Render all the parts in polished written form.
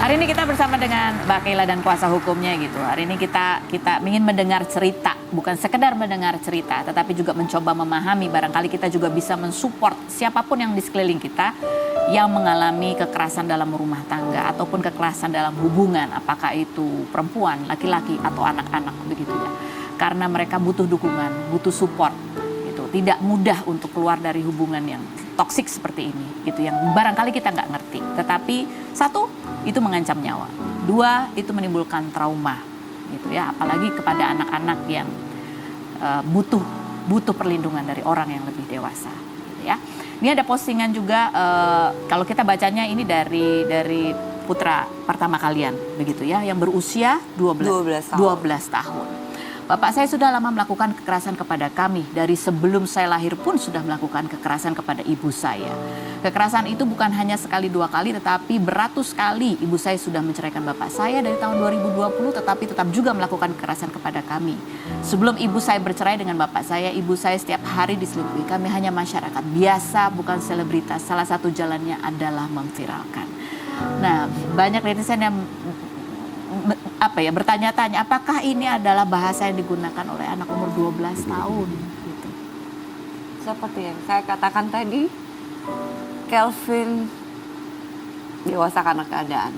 Hari ini kita bersama dengan Mbak Keila dan kuasa hukumnya gitu. Hari ini kita ingin mendengar cerita, bukan sekedar mendengar cerita, tetapi juga mencoba memahami. Barangkali kita juga bisa mensupport siapapun yang di sekeliling kita yang mengalami kekerasan dalam rumah tangga ataupun kekerasan dalam hubungan, apakah itu perempuan, laki-laki atau anak-anak begitu ya. Karena mereka butuh dukungan, butuh support gitu. Tidak mudah untuk keluar dari hubungan yang toksik seperti ini gitu, yang barangkali kita nggak ngerti. Tetapi satu, itu mengancam nyawa. Dua, itu menimbulkan trauma gitu ya, apalagi kepada anak-anak yang butuh perlindungan dari orang yang lebih dewasa gitu ya. Ini ada postingan juga, kalau kita bacanya ini dari putra pertama kalian begitu ya, yang berusia 12 tahun. Bapak saya sudah lama melakukan kekerasan kepada kami. Dari sebelum saya lahir pun sudah melakukan kekerasan kepada ibu saya. Kekerasan itu bukan hanya sekali dua kali, tetapi beratus kali ibu saya sudah menceraikan bapak saya dari tahun 2020, tetapi tetap juga melakukan kekerasan kepada kami. Sebelum ibu saya bercerai dengan bapak saya, ibu saya setiap hari diselingkuhi. Kami hanya masyarakat biasa, bukan selebritas. Salah satu jalannya adalah memviralkan. Nah, banyak netizen yang bertanya-tanya, apakah ini adalah bahasa yang digunakan oleh anak umur 12 tahun gitu. Seperti yang saya katakan tadi, Kelvin dewasa karena keadaan.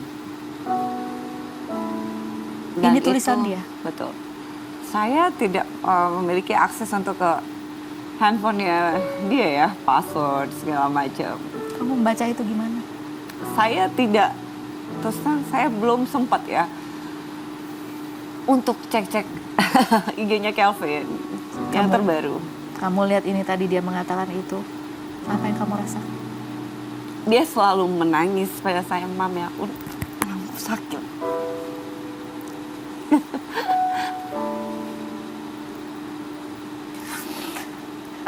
Dan ini tulisan dia? Betul. Saya tidak memiliki akses untuk ke handphonenya dia ya, password segala macam. Kamu membaca itu gimana? Saya tidak, terus terang saya belum sempat ya untuk cek-cek IG-nya Kelvin yang terbaru. Kamu lihat ini tadi dia mengatakan itu, apa yang kamu rasa? Dia selalu menangis pada saya, Mam ya, aku sakit.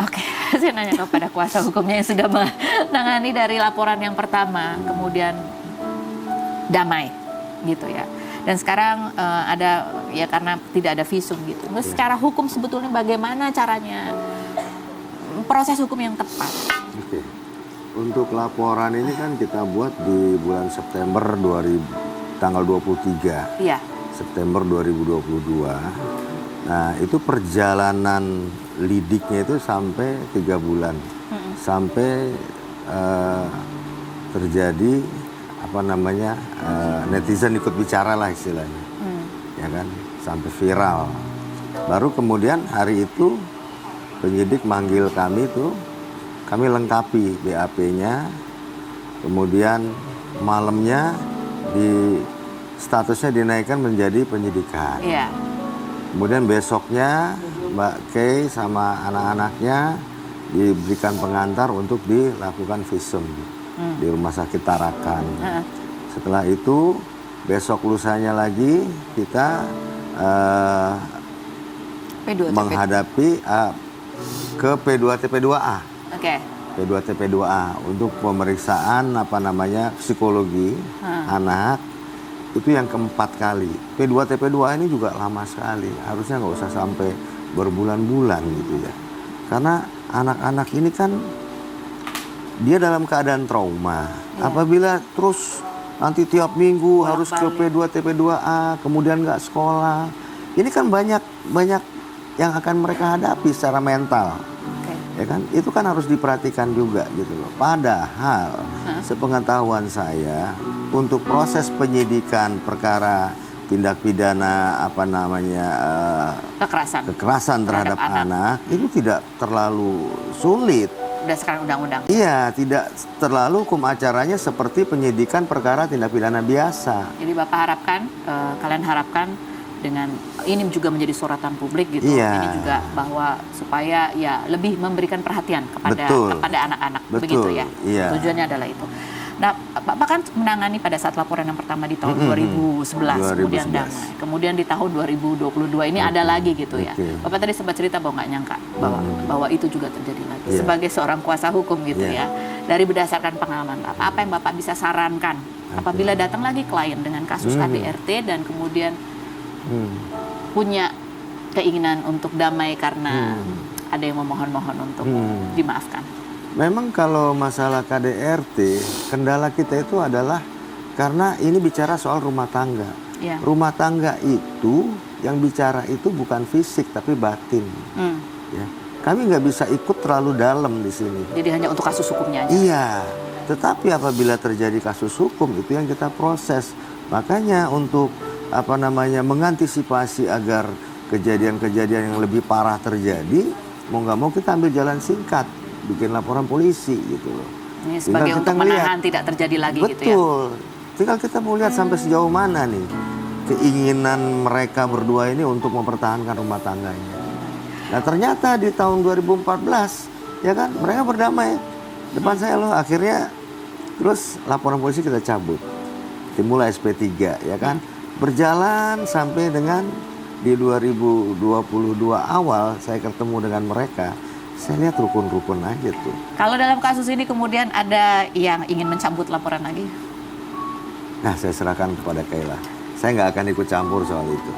Oke, saya nanya kepada kuasa hukumnya yang sudah menangani dari laporan yang pertama, kemudian damai gitu ya. Dan sekarang ada ya karena tidak ada visum gitu. Nah, secara hukum sebetulnya bagaimana caranya proses hukum yang tepat? Oke. Untuk laporan ini kan kita buat di bulan September tanggal 23. Iya. September 2022. Nah, itu perjalanan lidiknya itu sampai 3 bulan. Sampai terjadi netizen ikut bicara lah istilahnya, ya kan, sampai viral. Baru kemudian hari itu penyidik manggil kami tuh, kami lengkapi BAP-nya, kemudian malamnya statusnya dinaikkan menjadi penyidikan. Iya. Kemudian besoknya Mbak Kay sama anak-anaknya diberikan pengantar untuk dilakukan visum di Rumah Sakit Tarakan. Setelah itu besok lusanya lagi kita menghadapi ke P2TP2A. Oke. P2TP2A untuk pemeriksaan psikologi anak, itu yang keempat kali. P2TP2A ini juga lama sekali, harusnya nggak usah sampai berbulan-bulan gitu ya. Karena anak-anak ini kan dia dalam keadaan trauma. Ya. Apabila terus nanti tiap minggu harus ke P2TP2A, kemudian nggak sekolah, ini kan banyak yang akan mereka hadapi secara mental. Ya kan, itu kan harus diperhatikan juga gitu loh. Padahal sepengetahuan saya untuk proses penyidikan perkara tindak pidana kekerasan terhadap anak itu tidak terlalu sulit. Berdasarkan undang-undang. Iya, tidak terlalu hukum acaranya seperti penyidikan perkara tindak pidana biasa. Jadi Bapak harapkan, kalian harapkan dengan ini juga menjadi sorotan publik gitu. Iya. Ini juga bahwa supaya ya lebih memberikan perhatian kepada anak-anak begitu ya. Iya. Tujuannya adalah itu. Nah, Bapak kan menangani pada saat laporan yang pertama di tahun 2011, kemudian damai. Kemudian di tahun 2022 ini ada lagi gitu ya. Bapak tadi sempat cerita bahwa nggak nyangka bahwa itu juga terjadi lagi. Sebagai seorang kuasa hukum gitu ya. Dari berdasarkan pengalaman Bapak, apa yang Bapak bisa sarankan apabila datang lagi klien dengan kasus KDRT dan kemudian punya keinginan untuk damai karena ada yang memohon-mohon untuk dimaafkan? Memang kalau masalah KDRT, kendala kita itu adalah Karena ini bicara soal rumah tangga. Ya. Rumah tangga itu yang bicara itu bukan fisik tapi batin. Ya. Kami nggak bisa ikut terlalu dalam di sini. Jadi hanya untuk kasus hukumnya aja. Iya, tetapi apabila terjadi kasus hukum itu yang kita proses. Makanya untuk mengantisipasi agar kejadian-kejadian yang lebih parah terjadi, mau nggak mau kita ambil jalan singkat, bikin laporan polisi gitu loh. Ini sebagai untuk menahan tidak terjadi lagi gitu ya. Betul. Tinggal kita mau lihat sampai sejauh mana nih keinginan mereka berdua ini untuk mempertahankan rumah tangganya. Nah ternyata di tahun 2014 ya kan mereka berdamai depan saya loh, akhirnya terus laporan polisi kita cabut, dimulai SP3 ya kan, berjalan sampai dengan di 2022 awal saya ketemu dengan mereka, saya lihat rukun-rukun aja tuh. Kalau dalam kasus ini kemudian ada yang ingin mencabut laporan lagi? Nah saya serahkan kepada Kayla, saya nggak akan ikut campur soal itu.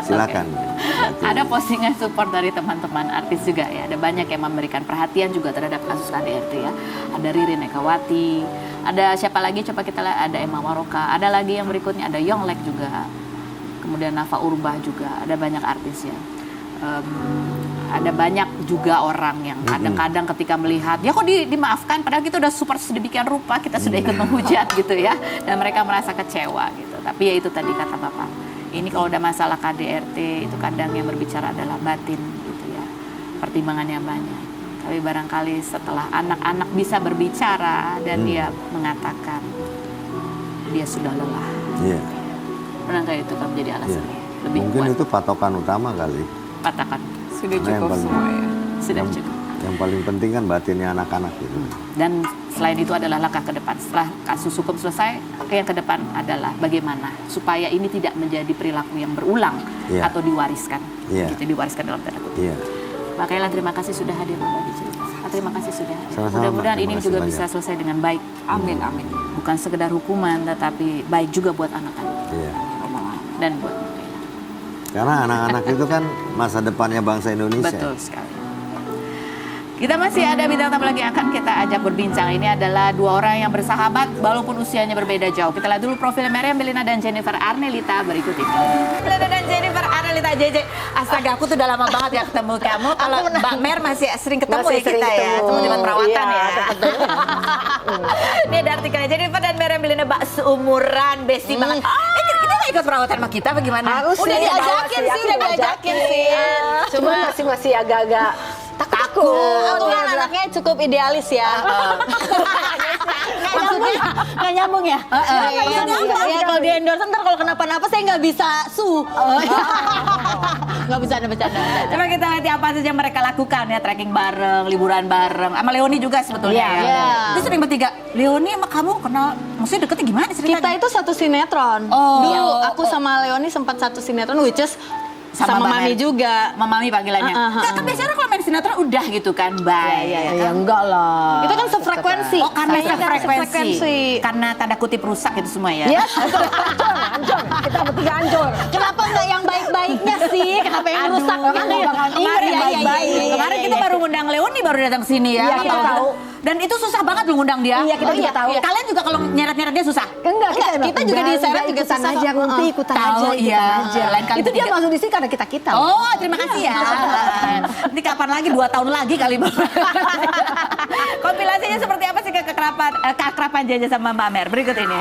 Silakan. Okay. Ada postingan support dari teman-teman artis juga ya. Ada banyak yang memberikan perhatian juga terhadap kasus KDRT ya. Ada Ririn Ekawati, ada siapa lagi coba kita lihat, ada Emma Waroka, ada lagi yang berikutnya ada Yonglek juga. Kemudian Nafa Urbah juga, ada banyak artis ya. Ada banyak juga orang yang kadang-kadang ketika melihat ya kok dimaafkan padahal kita udah super sedemikian rupa, kita sudah ikut menghujat gitu ya, dan mereka merasa kecewa gitu. Tapi ya itu tadi kata Bapak, ini kalau udah masalah KDRT itu kadang yang berbicara adalah batin gitu ya, pertimbangannya banyak. Tapi barangkali setelah anak-anak bisa berbicara dan dia mengatakan dia sudah lelah, barangkali itu kan menjadi alasannya lebih mungkin kuat. itu patokan utama kali. Katakan Sudah cukup semua ya. sudah cukup. Yang paling penting kan batinnya anak-anak itu. Dan selain itu adalah langkah ke depan. Setelah kasus hukum selesai, yang ke depan adalah bagaimana supaya ini tidak menjadi perilaku yang berulang atau diwariskan. Gitu, diwariskan dalam tanda kutip. Pak Kayla, terima kasih sudah hadir berbagi cerita. Terima kasih sudah hadir. Mudah-mudahan ini juga bisa selesai dengan baik. Amin, amin. Bukan sekedar hukuman, tetapi baik juga buat anak-anak. Dan buat Kayla. Karena anak-anak itu kan masa depannya bangsa Indonesia. Betul sekali. Kita masih ada bintang tamu lagi yang akan kita ajak berbincang. Ini adalah dua orang yang bersahabat walaupun usianya berbeda jauh. Kita lihat dulu profil Meriam Bellina dan Jennifer Arnelita berikut ini. Bellina dan Jennifer Arnelita, JJ. Astaga, aku tuh udah lama banget ya ketemu kamu. Kalau Mbak Mer masih sering ketemu ya kita ya. Teman-teman perawatan ya. Ini ada artikelnya, Jennifer dan Meriam Bellina seumuran, besti banget. Kita nggak ikut perawatan sama kita bagaimana? Harus udah diajakin sih. Cuma masih agak-agak takut. Aku kan anaknya cukup idealis ya. Maksudnya nggak nyambung ya? Ya kalau di endorse ntar kalau kenapa-napa saya nggak bisa nggak bisa bercanda. Coba kita lihat apa saja mereka lakukan ya, trekking bareng, liburan bareng, sama Leoni juga sebetulnya ya. Itu sering bertiga. Leoni sama kamu kenal, maksudnya deketnya gimana ceritanya? Kita itu satu sinetron. Dulu aku sama Leoni sempat satu sinetron, which is sama Mami juga. Mami panggilannya. Kan biasanya kalau main sinetron udah gitu kan, bye. Ya enggak lah. Itu kan sefrekuensi. Oh, karena sefrekuensi. Karena tanda kutip rusak itu semua ya. Yes, hancur. Kita bertiga hancur. Kenapa enggak yang baik-baiknya sih? Kenapa yang rusak? Kemarin baik-baik. Kemarin kita baru ngundang Leoni baru datang ke sini ya. Iya, kita tahu. Dan itu susah banget lu ngundang dia. Iya, kita juga tahu. Kalian juga kalau nyeret-nyeret dia susah? Enggak, kita juga diseret juga ikutan susah. aja, ngumpi ikutan Tahu, aja, iya. Lain kali Itu dia ketiga. masuk di sini karena kita. Oh, terima kasih ya. Nanti kapan lagi, 2 tahun lagi kali. Kompilasinya seperti apa sih keakraban JJ sama Mbak Mer? Berikut ini.